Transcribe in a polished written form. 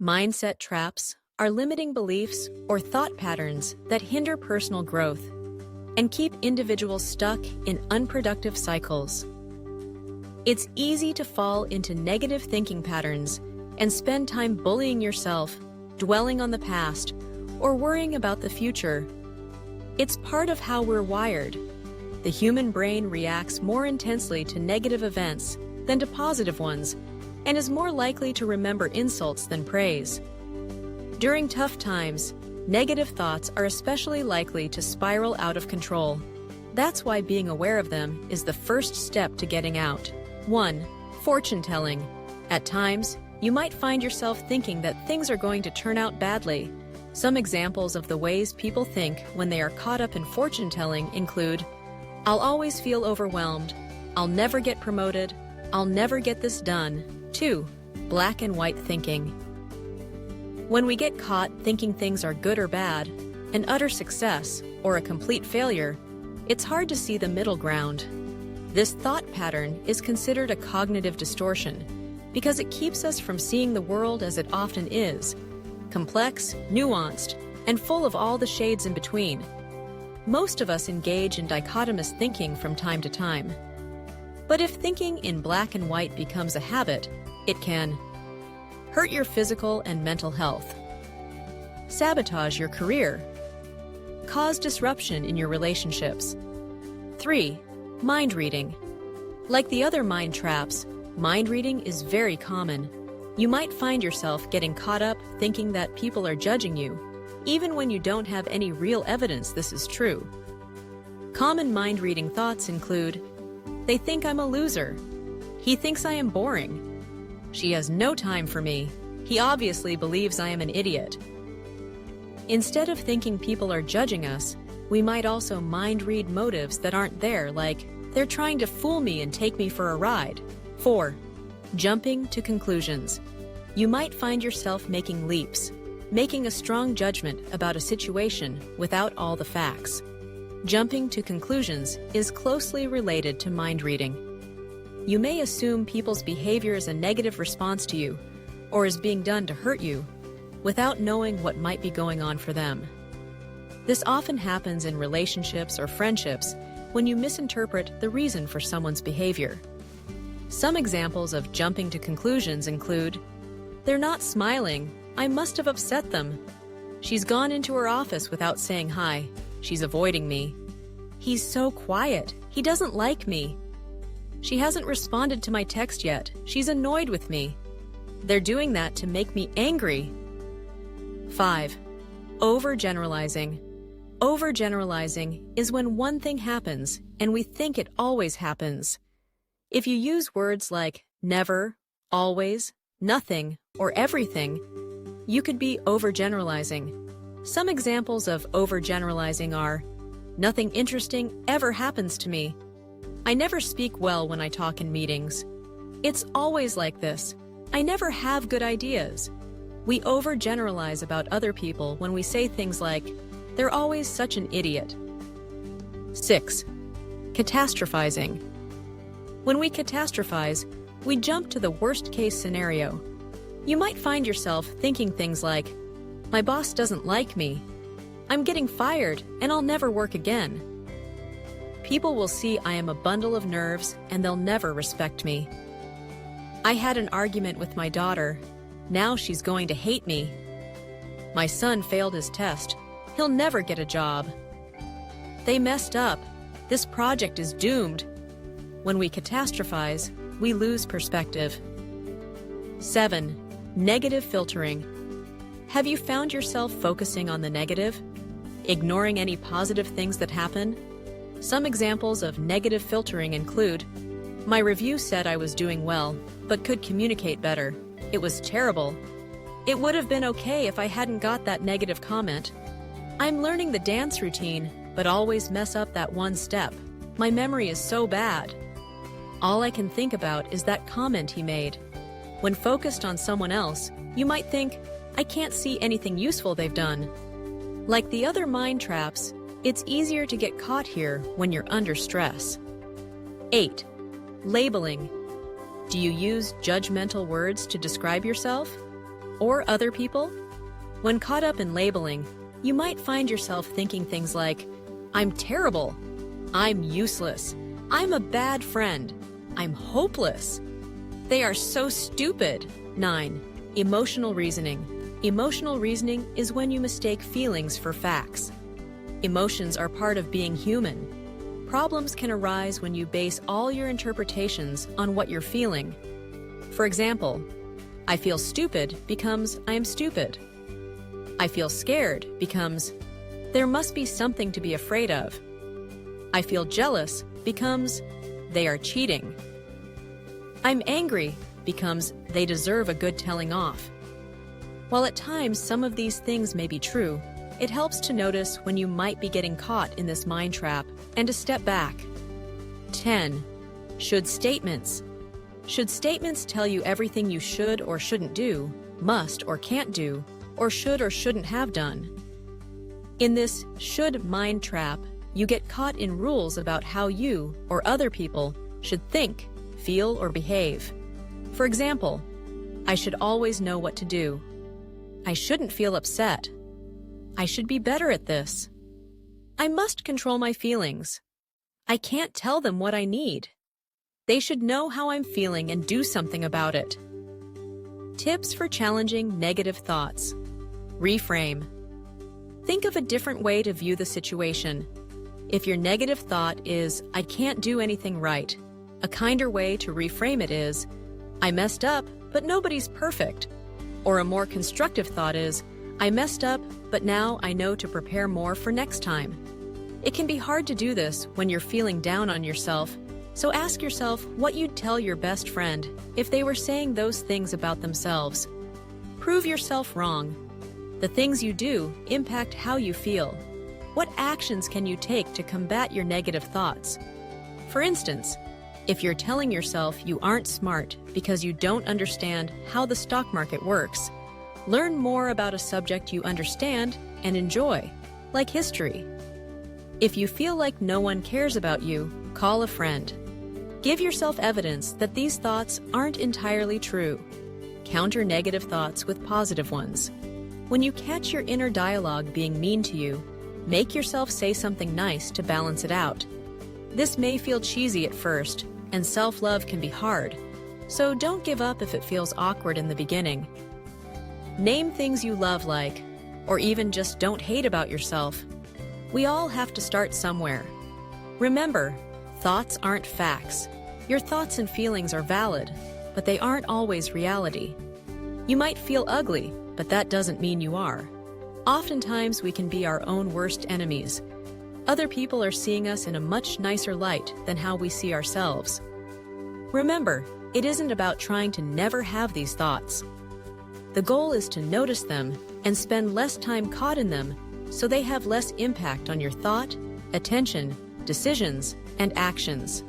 Mindset traps are limiting beliefs or thought patterns that hinder personal growth and keep individuals stuck in unproductive cycles. It's easy to fall into negative thinking patterns and spend time bullying yourself, dwelling on the past, or worrying about the future. It's part of how we're wired. The human brain reacts more intensely to negative events than to positive ones, and is more likely to remember insults than praise. During tough times, negative thoughts are especially likely to spiral out of control. That's why being aware of them is the first step to getting out. 1. Fortune telling. At times, you might find yourself thinking that things are going to turn out badly. Some examples of the ways people think when they are caught up in fortune telling include, "I'll always feel overwhelmed," "I'll never get promoted," "I'll never get this done." 2. Black and white thinking. When we get caught thinking things are good or bad, an utter success, or a complete failure, it's hard to see the middle ground. This thought pattern is considered a cognitive distortion because it keeps us from seeing the world as it often is, complex, nuanced, and full of all the shades in between. Most of us engage in dichotomous thinking from time to time. But if thinking in black and white becomes a habit, it can hurt your physical and mental health, sabotage your career, cause disruption in your relationships. 3. Mind reading. Like the other mind traps, mind reading is very common. You might find yourself getting caught up thinking that people are judging you, even when you don't have any real evidence this is true. Common mind reading thoughts include, "They think I'm a loser," "He thinks I am boring," "She has no time for me," "He obviously believes I am an idiot." Instead of thinking people are judging us, we might also mind read motives that aren't there, like, "They're trying to fool me and take me for a ride." 4. Jumping to conclusions. You might find yourself making leaps, making a strong judgment about a situation without all the facts. Jumping to conclusions is closely related to mind reading. You may assume people's behavior is a negative response to you, or is being done to hurt you, without knowing what might be going on for them. This often happens in relationships or friendships when you misinterpret the reason for someone's behavior. Some examples of jumping to conclusions include, "They're not smiling, I must have upset them. She's gone into her office without saying hi, she's avoiding me. He's so quiet, he doesn't like me. She hasn't responded to my text yet, she's annoyed with me. They're doing that to make me angry." 5. Overgeneralizing. Overgeneralizing is when one thing happens and we think it always happens. If you use words like never, always, nothing, or everything, you could be overgeneralizing. Some examples of overgeneralizing are, "Nothing interesting ever happens to me. I never speak well when I talk in meetings. It's always like this. I never have good ideas." We overgeneralize about other people when we say things like, "They're always such an idiot." 6. Catastrophizing. When we catastrophize, we jump to the worst-case scenario. You might find yourself thinking things like, "My boss doesn't like me. I'm getting fired and I'll never work again. People will see I am a bundle of nerves and they'll never respect me. I had an argument with my daughter. Now she's going to hate me. My son failed his test. He'll never get a job. They messed up. This project is doomed." When we catastrophize, we lose perspective. 7. Negative filtering. Have you found yourself focusing on the negative, ignoring any positive things that happen? Some examples of negative filtering include, "My review said I was doing well, but could communicate better. It was terrible. It would have been okay if I hadn't got that negative comment. I'm learning the dance routine, but always mess up that one step. My memory is so bad. All I can think about is that comment he made." When focused on someone else, you might think, "I can't see anything useful they've done." Like the other mind traps, it's easier to get caught here when you're under stress. 8. Labeling. Do you use judgmental words to describe yourself? or other people? When caught up in labeling, you might find yourself thinking things like, I'm terrible, I'm useless, I'm a bad friend, I'm hopeless. They are so stupid. 9. Emotional reasoning. Emotional reasoning is when you mistake feelings for facts. Emotions are part of being human. Problems can arise when you base all your interpretations on what you're feeling. For example, I feel stupid becomes I am stupid. I feel scared becomes there must be something to be afraid of. I feel jealous becomes they are cheating. I'm angry becomes they deserve a good telling off. While at times some of these things may be true, it helps to notice when you might be getting caught in this mind trap and to step back. 10. Should statements. Should statements tell you everything you should or shouldn't do, must or can't do, or should or shouldn't have done? In this should mind trap, you get caught in rules about how you or other people should think, feel, or behave. For example, I should always know what to do. I shouldn't feel upset. I should be better at this. I must control my feelings. I can't tell them what I need. They should know how I'm feeling and do something about it. Tips for challenging negative thoughts. Reframe. Think of a different way to view the situation. If your negative thought is, I can't do anything right, a kinder way to reframe it is, I messed up, but nobody's perfect. Or a more constructive thought is, I messed up, but now I know to prepare more for next time. It can be hard to do this when you're feeling down on yourself, so ask yourself what you'd tell your best friend if they were saying those things about themselves. Prove yourself wrong. The things you do impact how you feel. What actions can you take to combat your negative thoughts? For instance, if you're telling yourself you aren't smart because you don't understand how the stock market works, learn more about a subject you understand and enjoy, like history. If you feel like no one cares about you, call a friend. Give yourself evidence that these thoughts aren't entirely true. Counter negative thoughts with positive ones. When you catch your inner dialogue being mean to you, make yourself say something nice to balance it out. This may feel cheesy at first, and self-love can be hard, so don't give up if it feels awkward in the beginning. Name things you love or even just don't hate about yourself. We all have to start somewhere. Remember, thoughts aren't facts. Your thoughts and feelings are valid, but they aren't always reality. You might feel ugly, but that doesn't mean you are. Oftentimes we can be our own worst enemies. Other people are seeing us in a much nicer light than how we see ourselves. Remember, it isn't about trying to never have these thoughts. The goal is to notice them and spend less time caught in them so they have less impact on your thought, attention, decisions, and actions.